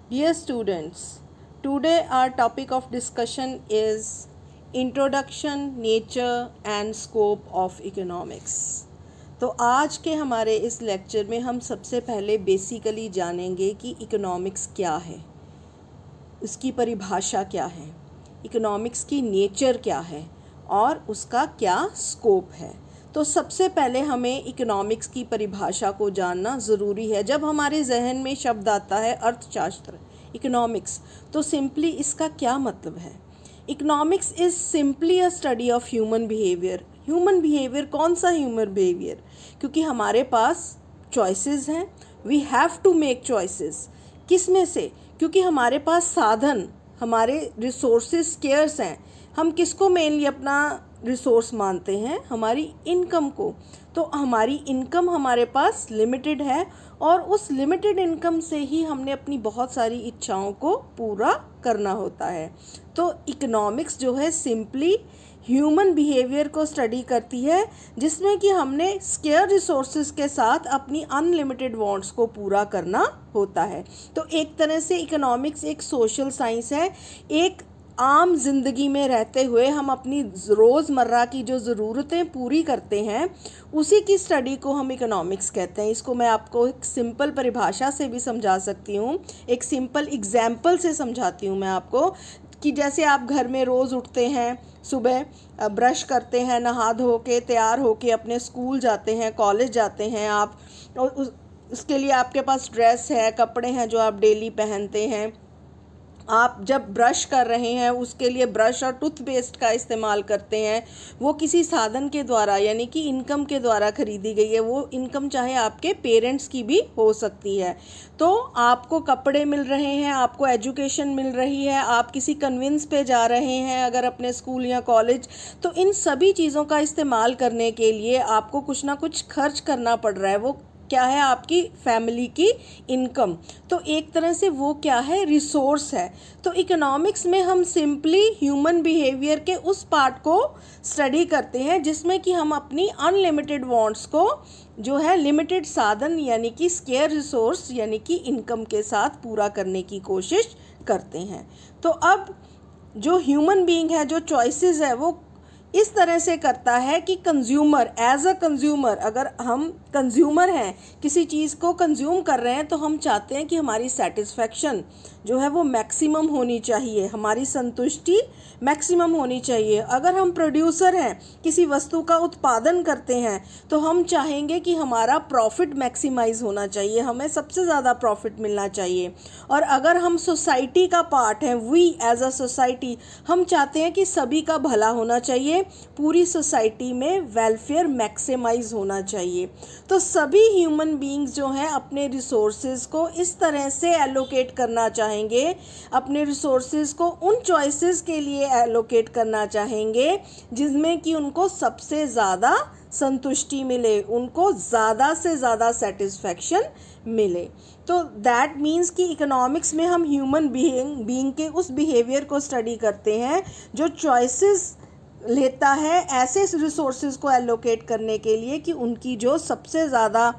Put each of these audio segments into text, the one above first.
Dear students, today our topic of discussion is Introduction, Nature and Scope of Economics. तो आज के हमारे इस लेक्चर में हम सबसे पहले बेसिकली जानेंगे कि इकोनॉमिक्स क्या है, उसकी परिभाषा क्या है, इकोनॉमिक्स की नेचर क्या है और उसका क्या स्कोप है। तो सबसे पहले हमें इकोनॉमिक्स की परिभाषा को जानना ज़रूरी है। जब हमारे जहन में शब्द आता है अर्थशास्त्र, इकोनॉमिक्स, तो सिंपली इसका क्या मतलब है। Economics is simply a study of human behaviour. Human behaviour, कौन सा ह्यूमन बिहेवियर? क्योंकि हमारे पास चॉइसेस हैं, we have to make choices. किस में से? क्योंकि हमारे पास साधन, हमारे रिसोर्सेज स्केर्स हैं। हम किसको मेनली अपना रिसोर्स मानते हैं? हमारी इनकम को। तो हमारी इनकम हमारे पास लिमिटेड है और उस लिमिटेड इनकम से ही हमने अपनी बहुत सारी इच्छाओं को पूरा करना होता है। तो इकोनॉमिक्स जो है सिंपली ह्यूमन बिहेवियर को स्टडी करती है, जिसमें कि हमने स्केयर रिसोर्सेज के साथ अपनी अनलिमिटेड वांट्स को पूरा करना होता है। तो एक तरह से इकोनॉमिक्स एक सोशल साइंस है। एक आम जिंदगी में रहते हुए हम अपनी रोज़मर्रा की जो ज़रूरतें पूरी करते हैं, उसी की स्टडी को हम इकोनॉमिक्स कहते हैं। इसको मैं आपको एक सिंपल परिभाषा से भी समझा सकती हूँ, एक सिंपल एग्जाम्पल से समझाती हूँ मैं आपको, कि जैसे आप घर में रोज़ उठते हैं, सुबह ब्रश करते हैं, नहा धो के तैयार होके अपने स्कूल जाते हैं, कॉलेज जाते हैं आप, और उसके लिए आपके पास ड्रेस है, कपड़े हैं जो आप डेली पहनते हैं। आप जब ब्रश कर रहे हैं उसके लिए ब्रश और टूथपेस्ट का इस्तेमाल करते हैं, वो किसी साधन के द्वारा यानी कि इनकम के द्वारा खरीदी गई है। वो इनकम चाहे आपके पेरेंट्स की भी हो सकती है। तो आपको कपड़े मिल रहे हैं, आपको एजुकेशन मिल रही है, आप किसी कन्वेंस पे जा रहे हैं अगर अपने स्कूल या कॉलेज, तो इन सभी चीज़ों का इस्तेमाल करने के लिए आपको कुछ ना कुछ खर्च करना पड़ रहा है। वो क्या है? आपकी फैमिली की इनकम। तो एक तरह से वो क्या है? रिसोर्स है। तो इकोनॉमिक्स में हम सिंपली ह्यूमन बिहेवियर के उस पार्ट को स्टडी करते हैं जिसमें कि हम अपनी अनलिमिटेड वांट्स को जो है लिमिटेड साधन यानी कि स्केयर रिसोर्स यानी कि इनकम के साथ पूरा करने की कोशिश करते हैं। तो अब जो ह्यूमन बीइंग है, जो चॉइसेस है, वो इस तरह से करता है कि कंज्यूमर, एज अ कंज्यूमर, अगर हम कंज्यूमर हैं, किसी चीज़ को कंज्यूम कर रहे हैं, तो हम चाहते हैं कि हमारी सेटिस्फेक्शन जो है वो मैक्सिमम होनी चाहिए, हमारी संतुष्टि मैक्सिमम होनी चाहिए। अगर हम प्रोड्यूसर हैं, किसी वस्तु का उत्पादन करते हैं, तो हम चाहेंगे कि हमारा प्रॉफिट मैक्सिमाइज होना चाहिए, हमें सबसे ज़्यादा प्रॉफिट मिलना चाहिए। और अगर हम सोसाइटी का पार्ट हैं, वी एज अ सोसाइटी, हम चाहते हैं कि सभी का भला होना चाहिए, पूरी सोसाइटी में वेलफेयर मैक्सिमाइज होना चाहिए। तो सभी ह्यूमन बीइंग्स जो हैं अपने रिसोर्सेज को इस तरह से एलोकेट करना चाहेंगे, अपने रिसोर्सेज को उन चॉइसेस के लिए एलोकेट करना चाहेंगे जिसमें कि उनको सबसे ज़्यादा संतुष्टि मिले, उनको ज़्यादा से ज़्यादा सेटिस्फैक्शन मिले। तो दैट मीन्स कि इकोनॉमिक्स में हम ह्यूमन बीइंग के उस बिहेवियर को स्टडी करते हैं जो चॉइसेस लेता है ऐसे रिसोर्सेज को एलोकेट करने के लिए कि उनकी जो सबसे ज़्यादा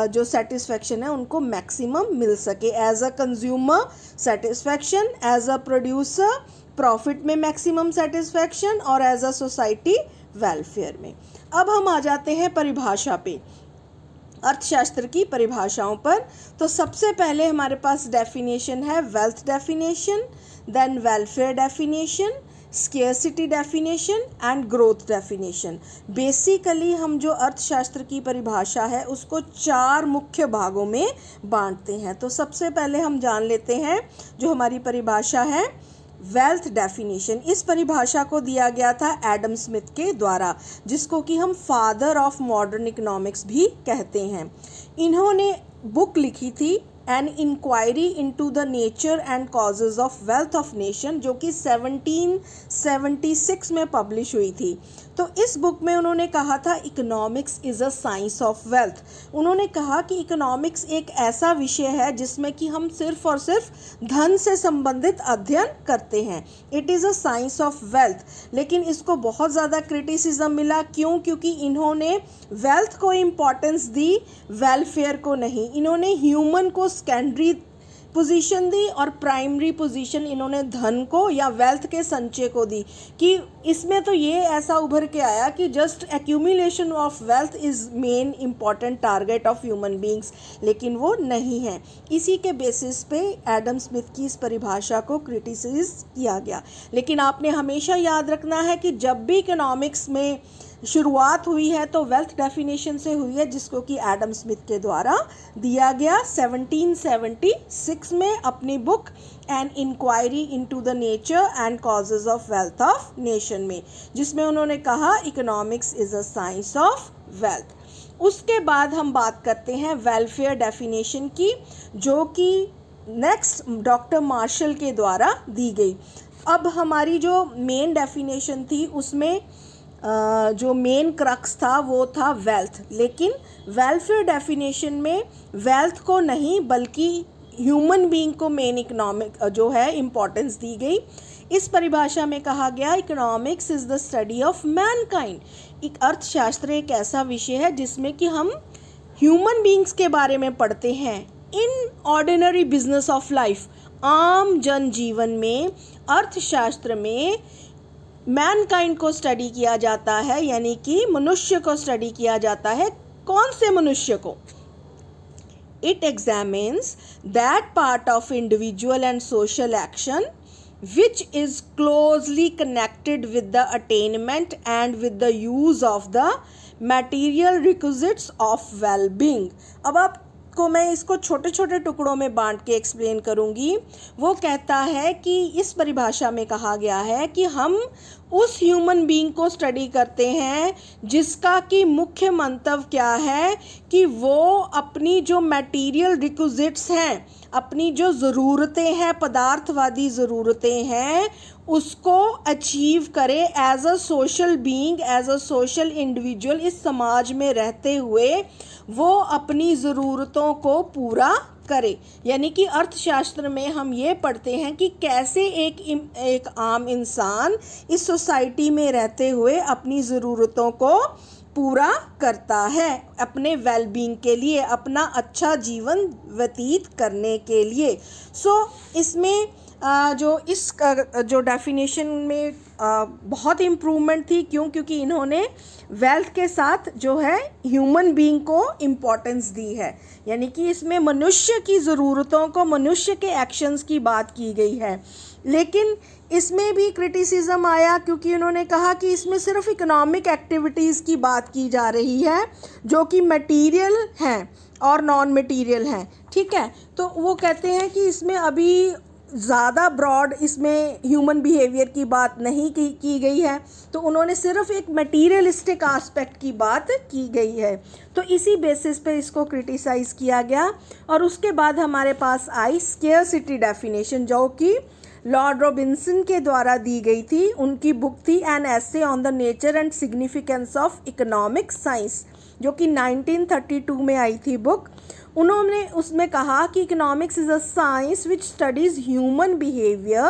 जो सेटिस्फेक्शन है उनको मैक्सिमम मिल सके। As a consumer satisfaction, as a producer profit में मैक्सिमम सेटिस्फेक्शन, और एज अ सोसाइटी वेलफेयर में। अब हम आ जाते हैं परिभाषा पे, अर्थशास्त्र की परिभाषाओं पर। तो सबसे पहले हमारे पास डेफिनेशन है wealth definition, then welfare definition, scarcity definition and growth definition. Basically हम जो अर्थशास्त्र की परिभाषा है उसको 4 मुख्य भागों में बांटते हैं। तो सबसे पहले हम जान लेते हैं जो हमारी परिभाषा है वेल्थ डेफिनेशन। इस परिभाषा को दिया गया था एडम स्मिथ के द्वारा, जिसको कि हम फादर ऑफ मॉडर्न इकोनॉमिक्स भी कहते हैं। इन्होंने बुक लिखी थी an inquiry into the nature and causes of wealth of nation, जो कि 1776 में पब्लिश हुई थी। तो इस बुक में उन्होंने कहा था economics is a science of wealth. उन्होंने कहा कि इकोनॉमिक्स एक ऐसा विषय है जिसमें कि हम सिर्फ और सिर्फ धन से संबंधित अध्ययन करते हैं। It is a science of wealth. लेकिन इसको बहुत ज़्यादा क्रिटिसिज्म मिला। क्यों? क्योंकि इन्होंने वेल्थ को इम्पॉर्टेंस दी, वेलफेयर को नहीं। इन्होंने ह्यूमन को सेकेंडरी पोजीशन दी और प्राइमरी पोजीशन इन्होंने धन को या वेल्थ के संचय को दी, कि इसमें तो ये ऐसा उभर के आया कि just accumulation of wealth is main important target of human beings, लेकिन वो नहीं है। इसी के बेसिस पे एडम स्मिथ की इस परिभाषा को क्रिटिसाइज किया गया। लेकिन आपने हमेशा याद रखना है कि जब भी इकोनॉमिक्स में शुरुआत हुई है तो वेल्थ डेफिनेशन से हुई है, जिसको कि एडम स्मिथ के द्वारा दिया गया 1776 में अपनी book an inquiry into the nature and causes of wealth of nation में, जिसमें उन्होंने कहा economics is a science of wealth. उसके बाद हम बात करते हैं वेलफेयर डेफिनेशन की, जो कि नेक्स्ट डॉक्टर मार्शल के द्वारा दी गई। अब हमारी जो मेन डेफिनेशन थी उसमें जो मेन क्रक्स था वो था वेल्थ, लेकिन वेलफेयर डेफिनेशन में वेल्थ को नहीं बल्कि ह्यूमन बीइंग को मेन इकोनॉमिक जो है इम्पोर्टेंस दी गई। इस परिभाषा में कहा गया economics is the study of Mankind. एक अर्थशास्त्र एक ऐसा विषय है जिसमें कि हम ह्यूमन बीइंग्स के बारे में पढ़ते हैं in ordinary business of life. आम जनजीवन में अर्थशास्त्र में मैनकाइंड को स्टडी किया जाता है, यानी कि मनुष्य को स्टडी किया जाता है। कौन से मनुष्य को? It examines that part of individual and social action which is closely connected with the attainment and with the use of the material requisites of well-being। अब आपको मैं इसको छोटे छोटे टुकड़ों में बांट के एक्सप्लेन करूँगी। वो कहता है कि इस परिभाषा में कहा गया है कि हम उस ह्यूमन बीइंग को स्टडी करते हैं जिसका कि मुख्य मंतव्य क्या है कि वो अपनी जो मटेरियल रिक्विजिट्स हैं, अपनी जो ज़रूरतें हैं, पदार्थवादी ज़रूरतें हैं, उसको अचीव करे as a social being, as a social individual. इस समाज में रहते हुए वो अपनी ज़रूरतों को पूरा करे। यानी कि अर्थशास्त्र में हम ये पढ़ते हैं कि कैसे एक आम इंसान इस सोसाइटी में रहते हुए अपनी ज़रूरतों को पूरा करता है अपने वेलबींग के लिए, अपना अच्छा जीवन व्यतीत करने के लिए। इसमें जो डेफिनेशन में बहुत इम्प्रूवमेंट थी। क्योंकि इन्होंने वेल्थ के साथ जो है ह्यूमन बीइंग को इम्पोर्टेंस दी है, यानी कि इसमें मनुष्य की ज़रूरतों को, मनुष्य के एक्शंस की बात की गई है। लेकिन इसमें भी क्रिटिसिज्म आया क्योंकि उन्होंने कहा कि इसमें सिर्फ इकोनॉमिक एक्टिविटीज़ की बात की जा रही है जो कि मटेरियल हैं और नॉन मटेरियल हैं। ठीक है, तो वो कहते हैं कि इसमें अभी ज़्यादा ब्रॉड इसमें ह्यूमन बिहेवियर की बात नहीं की गई है, तो उन्होंने सिर्फ एक मटीरियलिस्टिक आस्पेक्ट की बात की गई है। तो इसी बेसिस पे इसको क्रिटिसाइज़ किया गया। और उसके बाद हमारे पास आई स्केर्सिटी डेफिनेशन, जो कि लॉर्ड रॉबिन्सन के द्वारा दी गई थी। उनकी बुक थी an essay on the nature and significance of economic science, जो कि 1932 में आई थी बुक। उन्होंने उसमें कहा कि economics is a science which studies human behaviour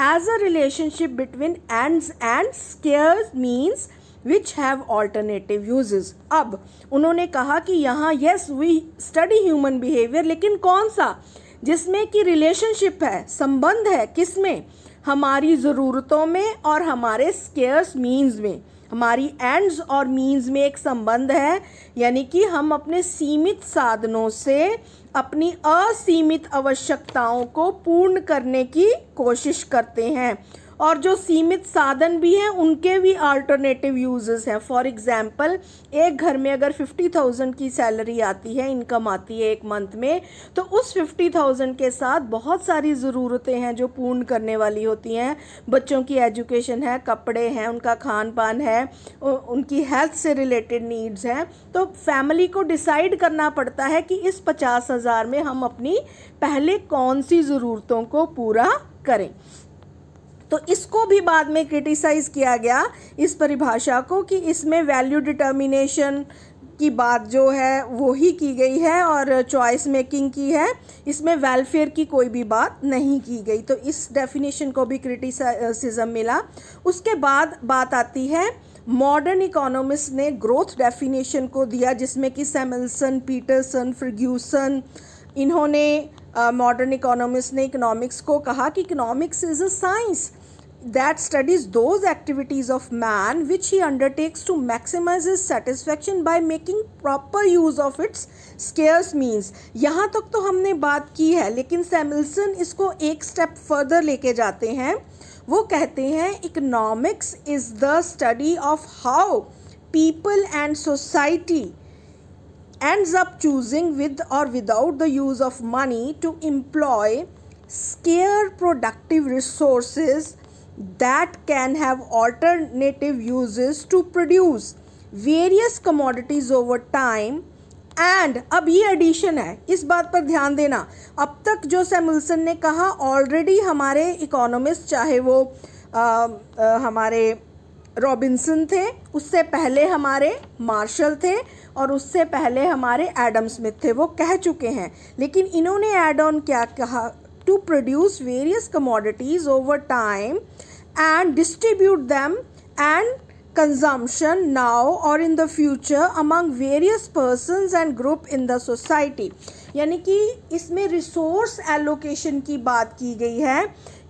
as a relationship between ends and scarce means which have alternative uses. अब उन्होंने कहा कि यहाँ yes we study human behaviour, लेकिन कौन सा? जिसमें कि रिलेशनशिप है, संबंध है। किसमें? हमारी ज़रूरतों में और हमारे स्केयर्स मीन्स में, हमारी एंड्स और मीन्स में एक संबंध है। यानी कि हम अपने सीमित साधनों से अपनी असीमित आवश्यकताओं को पूर्ण करने की कोशिश करते हैं, और जो सीमित साधन भी हैं उनके भी अल्टरनेटिव यूजेस हैं। फॉर एग्जांपल, एक घर में अगर 50,000 की सैलरी आती है, इनकम आती है एक मंथ में, तो उस 50,000 के साथ बहुत सारी ज़रूरतें हैं जो पूर्ण करने वाली होती हैं। बच्चों की एजुकेशन है, कपड़े हैं, उनका खान पान है, उनकी हेल्थ से रिलेटेड नीड्स हैं। तो फैमिली को डिसाइड करना पड़ता है कि इस 50,000 में हम अपनी पहले कौन सी ज़रूरतों को पूरा करें। तो इसको भी बाद में क्रिटिसाइज़ किया गया, इस परिभाषा को, कि इसमें वैल्यू डिटर्मिनेशन की बात जो है वो ही की गई है और चॉइस मेकिंग की है। इसमें वेलफेयर की कोई भी बात नहीं की गई। तो इस डेफिनेशन को भी क्रिटिसिज्म मिला। उसके बाद बात आती है मॉडर्न इकोनॉमिस्ट ने ग्रोथ डेफिनेशन को दिया, जिसमें कि सैमुएल्सन, पीटरसन, फर्ग्यूसन इन्होंने मॉडर्न इकोनॉमिस्ट ने इकोनॉमिक्स को कहा कि economics is a science that studies those activities of man which he undertakes to maximize his satisfaction by making proper use of its scarce means। यहाँ तक तो हमने बात की है, लेकिन सैमुअल्सन इसको एक स्टेप फर्दर लेके जाते हैं। वो कहते हैं economics is the study of how people and society ends up choosing with or without the use of money to employ scarce productive resources that can have alternative uses to produce various commodities over time। And अब ये addition है, इस बात पर ध्यान देना। अब तक जो सैमुअल्सन ने कहा ऑलरेडी हमारे इकोनॉमिस्ट, चाहे वो हमारे रॉबिन्सन थे, उससे पहले हमारे मार्शल थे, और उससे पहले हमारे एडम स्मिथ थे, वो कह चुके हैं। लेकिन इन्होंने एड ऑन क्या कहा? To produce various commodities over time and distribute them and consumption now or in the future among various persons and group in the society। यानी कि इसमें रिसोर्स एलोकेशन की बात की गई है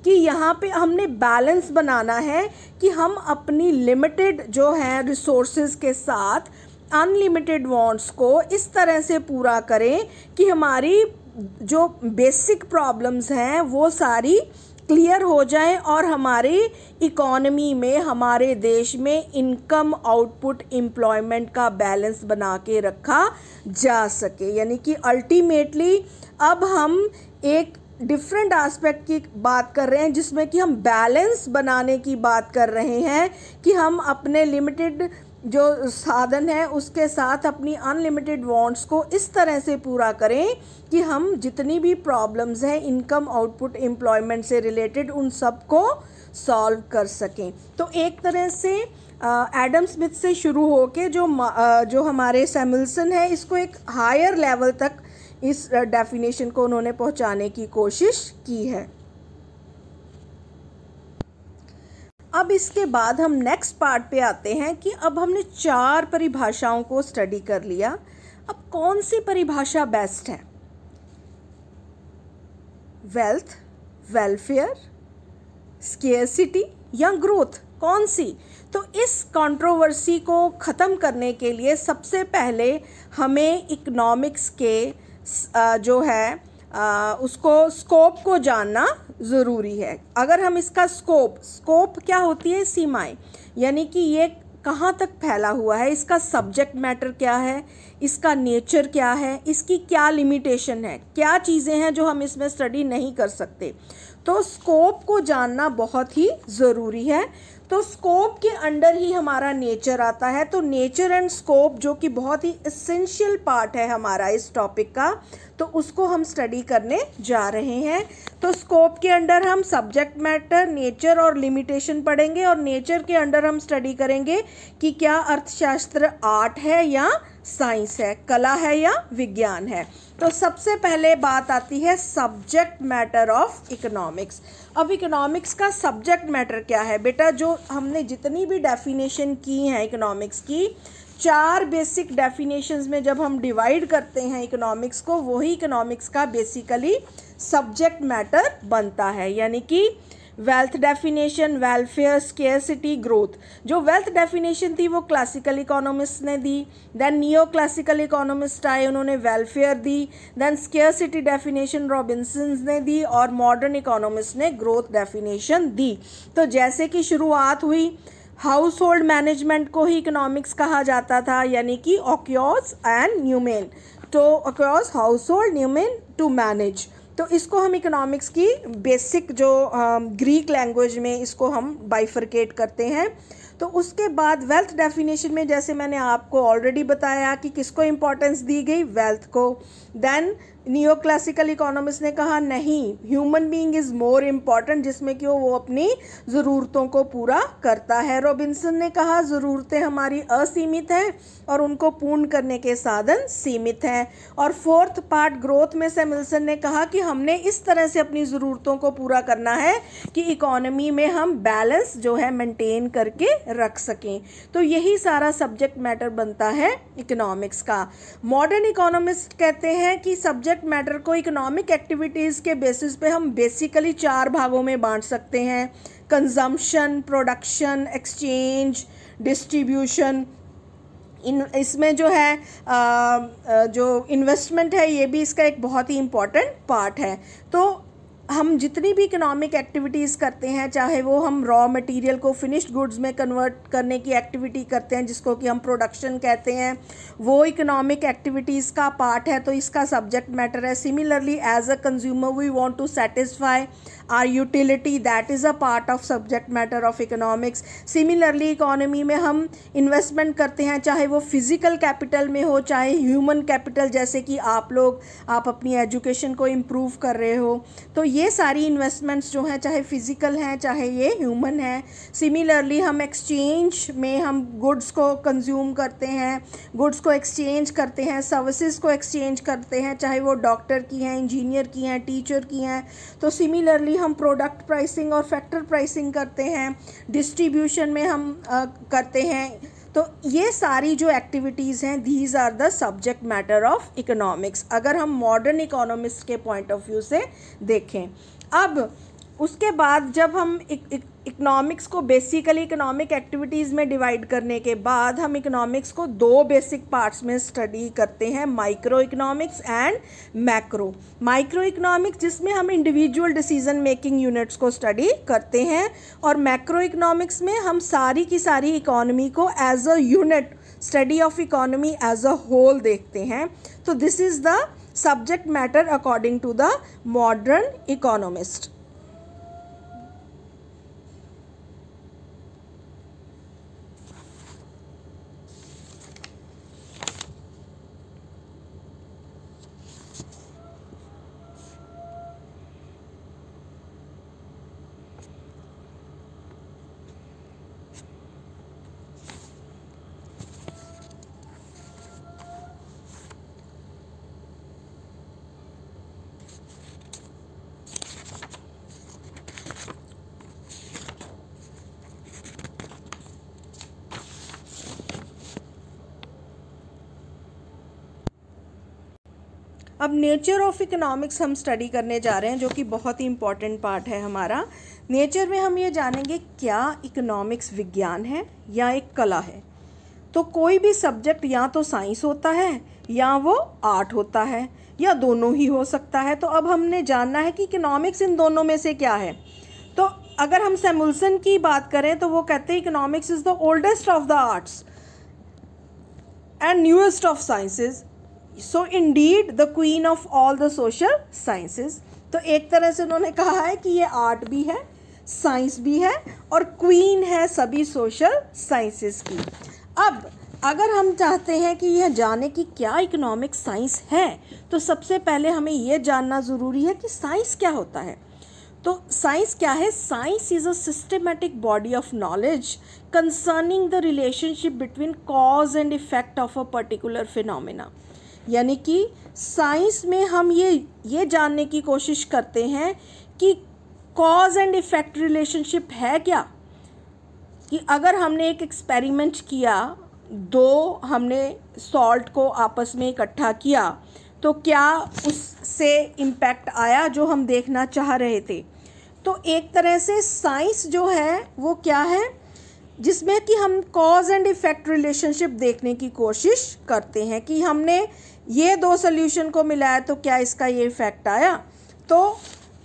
कि यहाँ पे हमने बैलेंस बनाना है कि हम अपनी लिमिटेड जो है रिसोर्सेज के साथ अनलिमिटेड वांट्स को इस तरह से पूरा करें कि हमारी जो बेसिक प्रॉब्लम्स हैं वो सारी क्लियर हो जाए और हमारी इकोनॉमी में, हमारे देश में इनकम आउटपुट एम्प्लॉयमेंट का बैलेंस बना के रखा जा सके। यानी कि अल्टीमेटली अब हम एक डिफरेंट एस्पेक्ट की बात कर रहे हैं जिसमें कि हम बैलेंस बनाने की बात कर रहे हैं कि हम अपने लिमिटेड जो साधन है उसके साथ अपनी अनलिमिटेड वांट्स को इस तरह से पूरा करें कि हम जितनी भी प्रॉब्लम्स हैं इनकम आउटपुट एम्प्लॉयमेंट से रिलेटेड उन सब को सॉल्व कर सकें। तो एक तरह से एडम स्मिथ से शुरू होके जो हमारे सैमुअल्सन है इसको एक हायर लेवल तक इस डेफिनेशन को उन्होंने पहुंचाने की कोशिश की है। अब इसके बाद हम नेक्स्ट पार्ट पे आते हैं कि अब हमने 4 परिभाषाओं को स्टडी कर लिया। अब कौन सी परिभाषा बेस्ट है? वेल्थ, वेलफेयर, स्केर्सिटी या ग्रोथ, कौन सी? तो इस कंट्रोवर्सी को ख़त्म करने के लिए सबसे पहले हमें इकोनॉमिक्स के जो है उसको स्कोप को जानना ज़रूरी है। अगर हम इसका स्कोप क्या होती है? सीमाएं, यानी कि ये कहाँ तक फैला हुआ है, इसका सब्जेक्ट मैटर क्या है, इसका नेचर क्या है, इसकी क्या लिमिटेशन है, क्या चीज़ें हैं जो हम इसमें स्टडी नहीं कर सकते। तो स्कोप को जानना बहुत ही ज़रूरी है। तो स्कोप के अंडर ही हमारा नेचर आता है। तो नेचर एंड स्कोप जो कि बहुत ही एसेंशियल पार्ट है हमारा इस टॉपिक का, तो उसको हम स्टडी करने जा रहे हैं। तो स्कोप के अंडर हम सब्जेक्ट मैटर, नेचर और लिमिटेशन पढ़ेंगे, और नेचर के अंडर हम स्टडी करेंगे कि क्या अर्थशास्त्र आर्ट है या साइंस है, कला है या विज्ञान है। तो सबसे पहले बात आती है सब्जेक्ट मैटर ऑफ इकोनॉमिक्स। अब इकोनॉमिक्स का सब्जेक्ट मैटर क्या है? बेटा, जो हमने जितनी भी डेफिनेशन की हैं इकोनॉमिक्स की, 4 बेसिक डेफिनेशंस में जब हम डिवाइड करते हैं इकोनॉमिक्स को, वही इकोनॉमिक्स का बेसिकली सब्जेक्ट मैटर बनता है। यानी कि wealth definition, welfare, scarcity, growth. जो वेल्थ डेफिनेशन थी वो क्लासिकल इकोनॉमिस्ट ने दी, देन नियो क्लासिकल इकोनॉमिस्ट आए, उन्होंने वेलफेयर दी, देन स्केर्सिटी डेफिनेशन रॉबिन्सन ने दी, और मॉडर्न इकोनॉमिस्ट ने ग्रोथ डेफिनेशन दी। तो जैसे कि शुरुआत हुई, हाउस होल्ड मैनेजमेंट को ही इकोनॉमिक्स कहा जाता था, यानी कि ऑक्योस एंड न्यूमेन। तो ऑक्योस हाउस होल्ड, न्यूमेन टू मैनेज। तो इसको हम इकोनॉमिक्स की बेसिक जो ग्रीक लैंग्वेज में इसको हम बाइफरकेट करते हैं। तो उसके बाद वेल्थ डेफिनेशन में जैसे मैंने आपको ऑलरेडी बताया कि किसको इम्पोर्टेंस दी गई? वेल्थ को। देन नियो क्लासिकल इकोनॉमिस्ट ने कहा नहीं, human being is more important, जिसमें कि वो अपनी ज़रूरतों को पूरा करता है। रॉबिन्सन ने कहा ज़रूरतें हमारी असीमित हैं और उनको पूर्ण करने के साधन सीमित हैं। और फोर्थ पार्ट ग्रोथ में सैमुअल्सन ने कहा कि हमने इस तरह से अपनी ज़रूरतों को पूरा करना है कि इकोनॉमी में हम बैलेंस जो है मेंटेन करके रख सकें। तो यही सारा सब्जेक्ट मैटर बनता है इकोनॉमिक्स का। मॉडर्न इकोनॉमिस्ट कहते हैं कि सब्जेक्ट सब्जेक्ट मैटर को इकोनॉमिक एक्टिविटीज़ के बेसिस पे हम बेसिकली 4 भागों में बांट सकते हैं। Consumption, production, exchange, distribution. इसमें जो है जो इन्वेस्टमेंट है ये भी इसका एक बहुत ही इम्पॉर्टेंट पार्ट है। तो हम जितनी भी इकोनॉमिक एक्टिविटीज़ करते हैं, चाहे वो हम रॉ मटेरियल को फिनिश्ड गुड्स में कन्वर्ट करने की एक्टिविटी करते हैं जिसको कि हम प्रोडक्शन कहते हैं, वो इकोनॉमिक एक्टिविटीज़ का पार्ट है, तो इसका सब्जेक्ट मैटर है। Similarly as a consumer we want to satisfy our utility, that is a part of subject matter of economics. Similarly economy में हम इन्वेस्टमेंट करते हैं, चाहे वो फिज़िकल कैपिटल में हो, चाहे ह्यूमन कैपिटल, जैसे कि आप अपनी एजुकेशन को इम्प्रूव कर रहे हो, तो ये सारी इन्वेस्टमेंट्स जो हैं चाहे फिज़िकल हैं चाहे ये ह्यूमन है। सिमिलरली हम एक्सचेंज में हम गुड्स को कंज्यूम करते हैं, गुड्स को एक्सचेंज करते हैं, सर्विसेज को एक्सचेंज करते हैं, चाहे वो डॉक्टर की हैं, इंजीनियर की हैं, टीचर की हैं। तो सिमिलरली हम प्रोडक्ट प्राइसिंग और फैक्टर प्राइसिंग करते हैं, डिस्ट्रीब्यूशन में हम करते हैं। तो ये सारी जो एक्टिविटीज़ हैं these are the subject matter of economics, अगर हम मॉडर्न इकोनॉमिस्ट के पॉइंट ऑफ व्यू से देखें। अब उसके बाद जब हम इकोनॉमिक्स को बेसिकली इकोनॉमिक एक्टिविटीज़ में डिवाइड करने के बाद हम इकोनॉमिक्स को 2 बेसिक पार्ट्स में स्टडी करते हैं, micro economics and macro. Micro economics जिसमें हम इंडिविजुअल डिसीजन मेकिंग यूनिट्स को स्टडी करते हैं, और मैक्रो इकोनॉमिक्स में हम सारी की सारी इकोनॉमी को as a unit, study of economy as a whole देखते हैं। तो this is the subject matter according to the modern economist. अब नेचर ऑफ इकोनॉमिक्स हम स्टडी करने जा रहे हैं, जो कि बहुत ही इम्पॉर्टेंट पार्ट है हमारा। नेचर में हम ये जानेंगे क्या इकोनॉमिक्स विज्ञान है या एक कला है। तो कोई भी सब्जेक्ट या तो साइंस होता है या वो आर्ट होता है या दोनों ही हो सकता है। तो अब हमने जानना है कि इकोनॉमिक्स इन दोनों में से क्या है। तो अगर हम सैमुअल्सन की बात करें तो वो कहते हैं economics is the oldest of the arts and newest of sciences, so Indeed the queen of all the social sciences. तो एक तरह से उन्होंने कहा है कि ये आर्ट भी है, साइंस भी है और क्वीन है सभी सोशल साइंसेस की। अब अगर हम चाहते हैं कि यह जाने कि क्या इकोनॉमिक साइंस है, तो सबसे पहले हमें यह जानना ज़रूरी है कि साइंस क्या होता है। तो साइंस क्या है? Science is a systematic body of knowledge concerning the relationship between cause and effect of a particular phenomena. यानी कि साइंस में हम ये जानने की कोशिश करते हैं कि कॉज एंड इफेक्ट रिलेशनशिप है क्या, कि अगर हमने एक एक्सपेरिमेंट किया, हमने सॉल्ट को आपस में इकट्ठा किया, तो क्या उससे इम्पैक्ट आया जो हम देखना चाह रहे थे। तो एक तरह से साइंस जो है वो क्या है, जिसमें कि हम कॉज एंड इफेक्ट रिलेशनशिप देखने की कोशिश करते हैं कि हमने ये 2 सॉल्यूशन को मिलाया तो क्या इसका ये इफ़ेक्ट आया। तो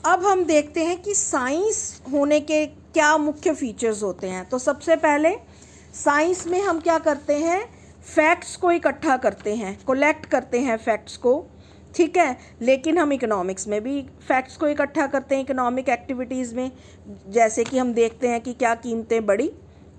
अब हम देखते हैं कि साइंस होने के क्या मुख्य फीचर्स होते हैं। तो सबसे पहले साइंस में हम क्या करते हैं, फैक्ट्स को इकट्ठा करते हैं, कलेक्ट करते हैं फैक्ट्स को, ठीक है। लेकिन हम इकोनॉमिक्स में भी फैक्ट्स को इकट्ठा करते हैं इकोनॉमिक एक्टिविटीज़ में। जैसे कि हम देखते हैं कि क्या कीमतें बढ़ी,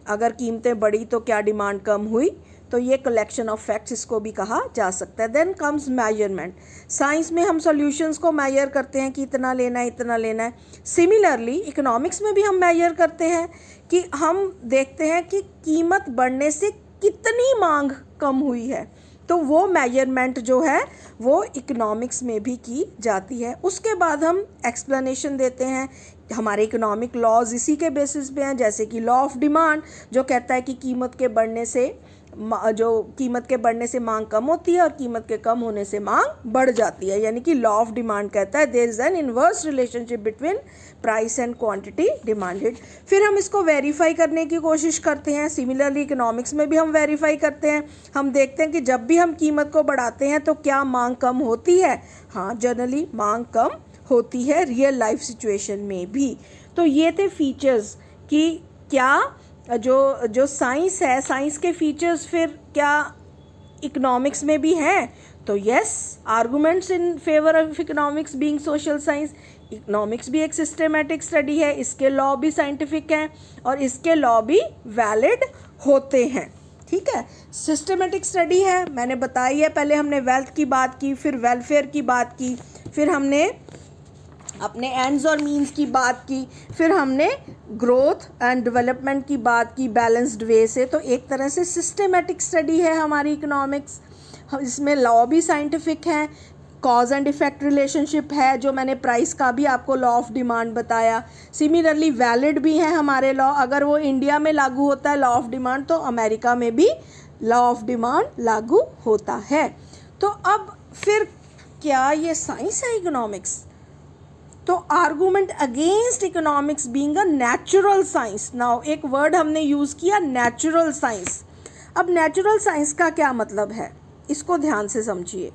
अगर कीमतें बढ़ी तो क्या डिमांड कम हुई, तो ये कलेक्शन ऑफ फैक्ट्स इसको भी कहा जा सकता है। Then comes measurement. साइंस में हम सॉल्यूशंस को मेजर करते हैं कि इतना लेना है, इतना लेना है। सिमिलरली इकोनॉमिक्स में भी हम मेजर करते हैं कि हम देखते हैं कि कीमत बढ़ने से कितनी मांग कम हुई है। तो वो मेजरमेंट जो है वो इकोनॉमिक्स में भी की जाती है। उसके बाद हम एक्सप्लेनेशन देते हैं। हमारे इकोनॉमिक लॉज इसी के बेसिस पे हैं, जैसे कि लॉ ऑफ डिमांड जो कहता है कि कीमत के बढ़ने से जो कीमत के बढ़ने से मांग कम होती है और कीमत के कम होने से मांग बढ़ जाती है, यानी कि लॉ ऑफ डिमांड कहता है there is an inverse relationship between price and quantity demanded. फिर हम इसको वेरीफाई करने की कोशिश करते हैं। सिमिलरली इकोनॉमिक्स में भी हम वेरीफाई करते हैं। हम देखते हैं कि जब भी हम कीमत को बढ़ाते हैं तो क्या मांग कम होती है। हाँ, जनरली मांग कम होती है रियल लाइफ सिचुएशन में भी। तो ये थे फीचर्स कि क्या जो साइंस है, साइंस के फीचर्स फिर क्या इकोनॉमिक्स में भी हैं। तो yes, arguments in favour of economics being social science. Economics भी एक सिस्टमेटिक स्टडी है, इसके लॉ भी साइंटिफिक हैं और इसके लॉ भी वैलिड होते हैं। ठीक है, सिस्टमेटिक स्टडी है, मैंने बताई है। पहले हमने वेल्थ की बात की, फिर वेलफेयर की बात की, फिर हमने अपने एंड्स और मीन्स की बात की, फिर हमने ग्रोथ एंड डेवलपमेंट की बात की बैलेंस्ड वे से। तो एक तरह से सिस्टमेटिक स्टडी है हमारी इकोनॉमिक्स। इसमें लॉ भी साइंटिफिक है, कॉज एंड इफेक्ट रिलेशनशिप है, जो मैंने प्राइस का भी आपको लॉ ऑफ डिमांड बताया। सिमिलरली वैलिड भी है हमारे लॉ। अगर वो इंडिया में लागू होता है लॉ ऑफ डिमांड, तो अमेरिका में भी लॉ ऑफ डिमांड लागू होता है। तो अब फिर क्या ये साइंस है इकोनॉमिक्स? तो argument against economics being a natural science. Now एक वर्ड हमने यूज़ किया, नेचुरल साइंस। अब नेचुरल साइंस का क्या मतलब है, इसको ध्यान से समझिए।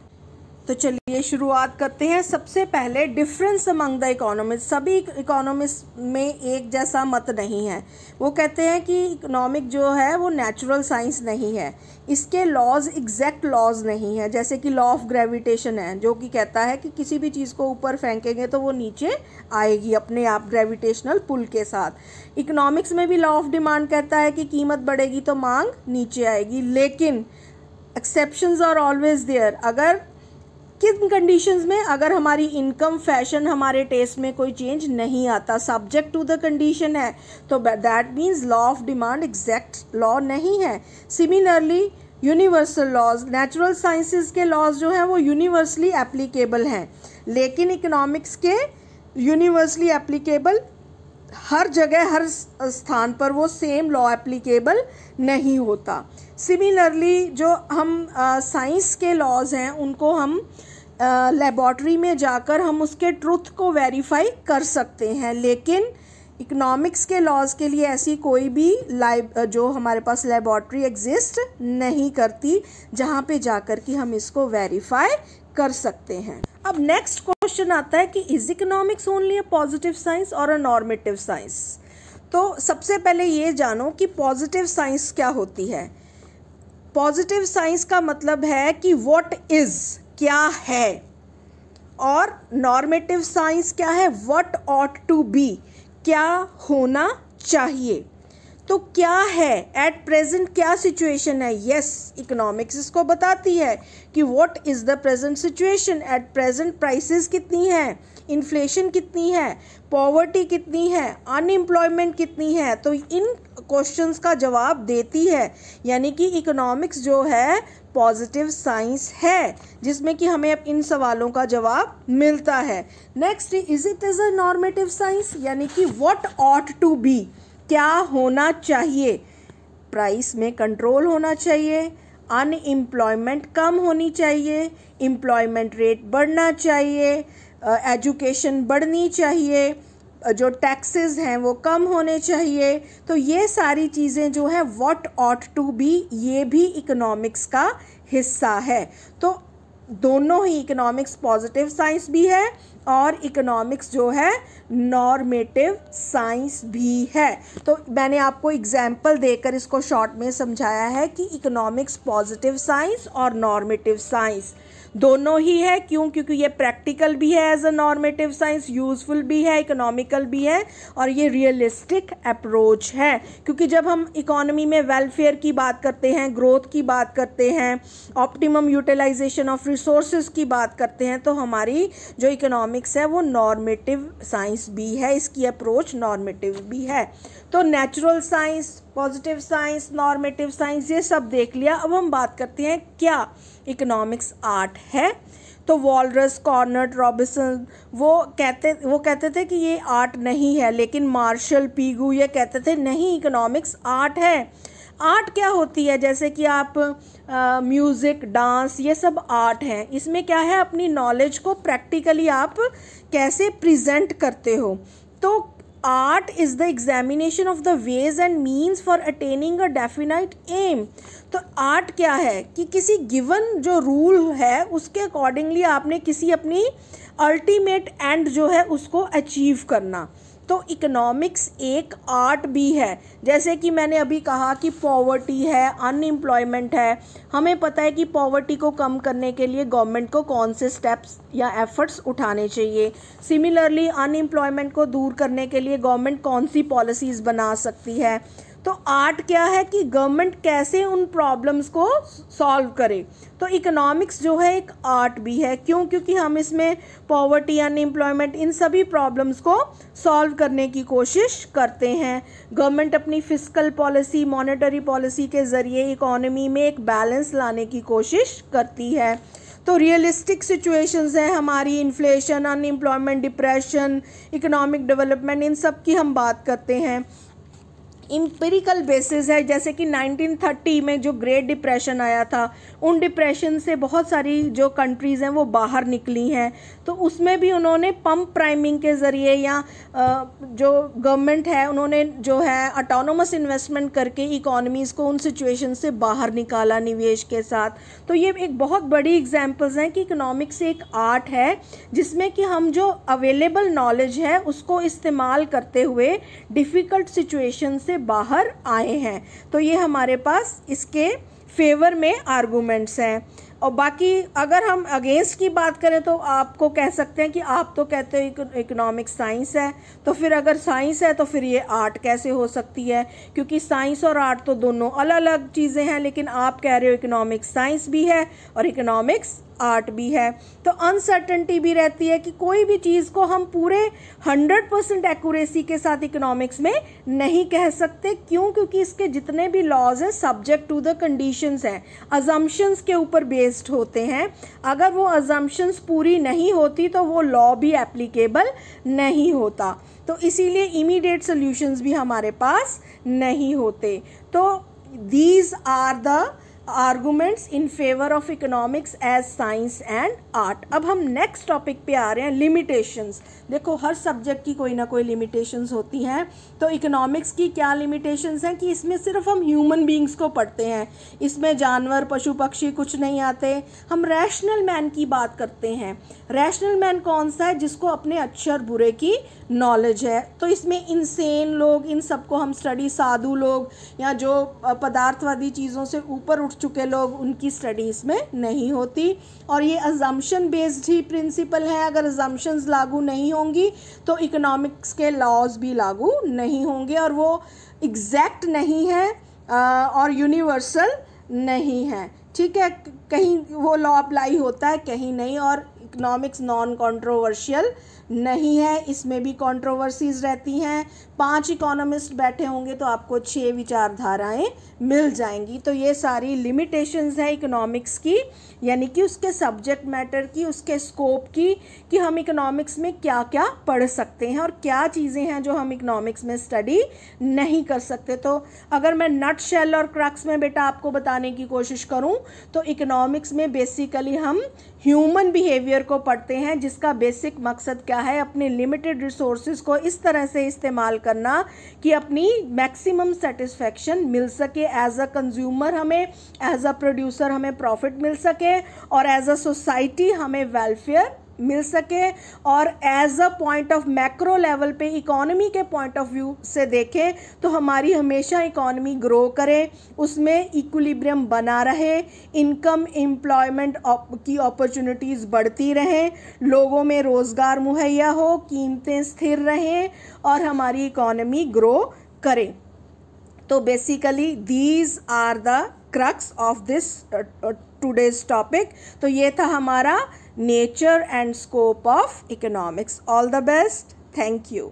तो चलिए शुरुआत करते हैं। सबसे पहले डिफरेंस अमंग द इकोनॉमिस्ट। सभी इकोनॉमिस्ट में एक जैसा मत नहीं है। वो कहते हैं कि इकोनॉमिक जो है वो नेचुरल साइंस नहीं है, इसके लॉज एग्जैक्ट लॉज नहीं है। जैसे कि लॉ ऑफ ग्रेविटेशन है, जो कि कहता है कि किसी भी चीज़ को ऊपर फेंकेंगे तो वो नीचे आएगी अपने आप ग्रेविटेशनल पुल के साथ। इकोनॉमिक्स में भी लॉ ऑफ डिमांड कहता है कि कीमत बढ़ेगी तो मांग नीचे आएगी, लेकिन एक्सेप्शंस आर ऑलवेज देयर। अगर किन कंडीशंस में? अगर हमारी इनकम, फैशन, हमारे टेस्ट में कोई चेंज नहीं आता, सब्जेक्ट टू द कंडीशन है, तो that means law of demand exact law नहीं है। Similarly universal laws, natural sciences के लॉज जो हैं वो यूनिवर्सली एप्लीकेबल हैं, लेकिन इकोनॉमिक्स के यूनिवर्सली एप्लीकेबल हर जगह, हर स्थान पर वो सेम लॉ एप्लीकेबल नहीं होता। सिमिलरली जो हम साइंस के लॉज हैं उनको हम लेबॉर्ट्री में जाकर हम उसके ट्रुथ को वेरीफाई कर सकते हैं, लेकिन इकोनॉमिक्स के लॉज के लिए ऐसी कोई भी जो हमारे पास लेबॉर्ट्री एग्जिस्ट नहीं करती जहाँ पे जाकर कि हम इसको वेरीफाई कर सकते हैं। अब नेक्स्ट क्वेश्चन आता है कि is economics only a positive science और अ नॉर्मेटिव साइंस? तो सबसे पहले ये जानो कि पॉजिटिव साइंस क्या होती है। पॉजिटिव साइंस का मतलब है कि व्हाट इज, क्या है, और नॉर्मेटिव साइंस क्या है, व्हाट ऑट टू बी, क्या होना चाहिए। तो क्या है एट प्रेजेंट, क्या सिचुएशन है? यस, इकोनॉमिक्स इसको बताती है कि what is the present situation. At present prices कितनी है, इन्फ्लेशन कितनी है, पॉवर्टी कितनी है, अनएम्प्लॉयमेंट कितनी है। तो इन क्वेश्चंस का जवाब देती है, यानी कि इकोनॉमिक्स जो है पॉजिटिव साइंस है, जिसमें कि हमें अब इन सवालों का जवाब मिलता है। Next, is it is a normative science, यानी कि व्हाट ऑट टू बी, क्या होना चाहिए। प्राइस में कंट्रोल होना चाहिए, अनएम्प्लॉयमेंट कम होनी चाहिए, एम्प्लॉयमेंट रेट बढ़ना चाहिए, एजुकेशन बढ़नी चाहिए, जो टैक्सेस हैं वो कम होने चाहिए। तो ये सारी चीज़ें जो है व्हाट ऑट टू बी, ये भी इकोनॉमिक्स का हिस्सा है। तो दोनों ही, इकोनॉमिक्स पॉजिटिव साइंस भी है और इकोनॉमिक्स जो है नॉर्मेटिव साइंस भी है। तो मैंने आपको एग्जाम्पल देकर इसको शॉर्ट में समझाया है कि इकोनॉमिक्स पॉजिटिव साइंस और नॉर्मेटिव साइंस दोनों ही है। क्यों? क्योंकि ये प्रैक्टिकल भी है as a normative science, useful भी है, इकोनॉमिकल भी है, और ये रियलिस्टिक अप्रोच है। क्योंकि जब हम इकोनॉमी में वेलफेयर की बात करते हैं, ग्रोथ की बात करते हैं, ऑप्टिमम यूटिलाइजेशन ऑफ रिसोर्सेज की बात करते हैं, तो हमारी जो इकोनॉमिक्स है वो नॉर्मेटिव साइंस भी है, इसकी अप्रोच नॉर्मेटिव भी है। तो natural science, positive science, normative science, ये सब देख लिया। अब हम बात करते हैं क्या इकोनॉमिक्स आर्ट है। तो वॉलरस, कॉर्नेट, रॉबिन्सन वो कहते थे कि ये आर्ट नहीं है, लेकिन मार्शल, पीगू ये कहते थे नहीं, इकोनॉमिक्स आर्ट है। आर्ट क्या होती है, जैसे कि आप म्यूज़िक, डांस, ये सब आर्ट हैं। इसमें क्या है, अपनी नॉलेज को प्रैक्टिकली आप कैसे प्रेजेंट करते हो। तो art is the examination of the ways and means for attaining a definite aim. तो आर्ट क्या है कि किसी गिवन जो रूल है उसके अकॉर्डिंगली आपने किसी अपनी अल्टीमेट एंड जो है उसको अचीव करना। तो इकोनॉमिक्स एक आर्ट भी है। जैसे कि मैंने अभी कहा कि पॉवर्टी है, अनएम्प्लॉयमेंट है, हमें पता है कि पॉवर्टी को कम करने के लिए गवर्नमेंट को कौन से स्टेप्स या एफर्ट्स उठाने चाहिए। सिमिलरली अनएम्प्लॉयमेंट को दूर करने के लिए गवर्नमेंट कौन सी पॉलिसीज़ बना सकती है। तो आर्ट क्या है कि गवर्नमेंट कैसे उन प्रॉब्लम्स को सॉल्व करे। तो इकोनॉमिक्स जो है एक आर्ट भी है। क्यों? क्योंकि हम इसमें पॉवर्टी, अनएम्प्लॉयमेंट, इन सभी प्रॉब्लम्स को सॉल्व करने की कोशिश करते हैं। गवर्नमेंट अपनी फिस्कल पॉलिसी, मॉनेटरी पॉलिसी के ज़रिए इकोनॉमी में एक बैलेंस लाने की कोशिश करती है। तो रियलिस्टिक सिचुएशंस हैं हमारी, inflation, unemployment, depression, economic development, इन सब की हम बात करते हैं। इम्पेरिकल बेसिस है, जैसे कि 1930 में जो ग्रेट डिप्रेशन आया था, उन डिप्रेशन से बहुत सारी जो कंट्रीज़ हैं वो बाहर निकली हैं। तो उसमें भी उन्होंने पंप प्राइमिंग के ज़रिए या जो गवर्नमेंट है उन्होंने जो है ऑटोनोमस इन्वेस्टमेंट करके इकोनॉमीज़ को उन सिचुएशन से बाहर निकाला निवेश के साथ। तो ये एक बहुत बड़ी एग्जांपल्स हैं कि इकोनॉमिक्स एक आर्ट है जिसमें कि हम जो अवेलेबल नॉलेज है उसको इस्तेमाल करते हुए डिफ़िकल्ट सिचुएशन से बाहर आए हैं। तो ये हमारे पास इसके फेवर में आर्गूमेंट्स हैं। और बाकी अगर हम अगेंस्ट की बात करें तो आपको कह सकते हैं कि आप तो कहते हो इकोनॉमिक्स साइंस है, तो फिर अगर साइंस है तो फिर ये आर्ट कैसे हो सकती है, क्योंकि साइंस और आर्ट तो दोनों अलग अलग चीज़ें हैं। लेकिन आप कह रहे हो इकोनॉमिक्स साइंस भी है और इकोनॉमिक्स आर्ट भी है। तो अनसर्टेनिटी भी रहती है कि कोई भी चीज़ को हम पूरे 100% एक्यूरेसी के साथ इकोनॉमिक्स में नहीं कह सकते। क्यों? क्योंकि इसके जितने भी लॉज हैं सब्जेक्ट टू द कंडीशंस हैं, अजम्पशंस के ऊपर बेस्ड होते हैं। अगर वो अजम्पशंस पूरी नहीं होती तो वो लॉ भी एप्लीकेबल नहीं होता। तो इसीलिए इमीडिएट सॉल्यूशंस भी हमारे पास नहीं होते। तो these are the arguments in favour of economics as science and art. अब हम नेक्स्ट टॉपिक पे आ रहे हैं, लिमिटेशंस। देखो हर सब्जेक्ट की कोई ना कोई लिमिटेशंस होती हैं। तो इकोनॉमिक्स की क्या लिमिटेशंस हैं कि इसमें सिर्फ हम ह्यूमन बींग्स को पढ़ते हैं, इसमें जानवर, पशु पक्षी कुछ नहीं आते। हम रैशनल मैन की बात करते हैं। रैशनल मैन कौन सा है? जिसको अपने अच्छे और बुरे की नॉलेज है। तो इसमें इंसेन लोग, इन सबको हम स्टडी, साधु लोग या जो पदार्थवादी चीज़ों से ऊपर उठ चुके लोग, उनकी स्टडी इसमें नहीं होती। और ये अजम्पशन बेस्ड ही प्रिंसिपल है। अगर अजम्पशंस लागू नहीं होंगी तो इकोनॉमिक्स के लॉज भी लागू नहीं होंगे और वो एग्जैक्ट नहीं है और यूनिवर्सल नहीं है। ठीक है, कहीं वो लॉ अप्लाई होता है, कहीं नहीं। और इकोनॉमिक्स नॉन कंट्रोवर्शियल नहीं है, इसमें भी कंट्रोवर्सीज रहती हैं। 5 इकोनॉमिस्ट बैठे होंगे तो आपको 6 विचारधाराएं मिल जाएंगी। तो ये सारी लिमिटेशंस है इकोनॉमिक्स की, यानी कि उसके सब्जेक्ट मैटर की, उसके स्कोप की, कि हम इकोनॉमिक्स में क्या क्या पढ़ सकते हैं और क्या चीज़ें हैं जो हम इकोनॉमिक्स में स्टडी नहीं कर सकते। तो अगर मैं नट शेल और क्रक्स में बेटा आपको बताने की कोशिश करूं तो इकोनॉमिक्स में बेसिकली हम ह्यूमन बिहेवियर को पढ़ते हैं, जिसका बेसिक मकसद क्या है? अपने लिमिटेड रिसोर्सेज को इस तरह से इस्तेमाल करना कि अपनी मैक्सिमम सेटिस्फैक्शन मिल सके। एज अ कंज्यूमर हमें, एज अ प्रोड्यूसर हमें प्रॉफिट मिल सके और एज अ सोसाइटी हमें वेलफेयर मिल सके। और as a point of macro level पे इकोनॉमी के पॉइंट ऑफ व्यू से देखें तो हमारी हमेशा इकोनॉमी ग्रो करे, उसमें इक्विलिब्रियम बना रहे, इनकम एम्प्लॉयमेंट की अपॉर्चुनिटीज़ बढ़ती रहें, लोगों में रोज़गार मुहैया हो, कीमतें स्थिर रहें और हमारी इकोनॉमी ग्रो करे। तो basically these are the crux of this today's topic. तो ये था हमारा nature and scope of economics. All the best, thank you.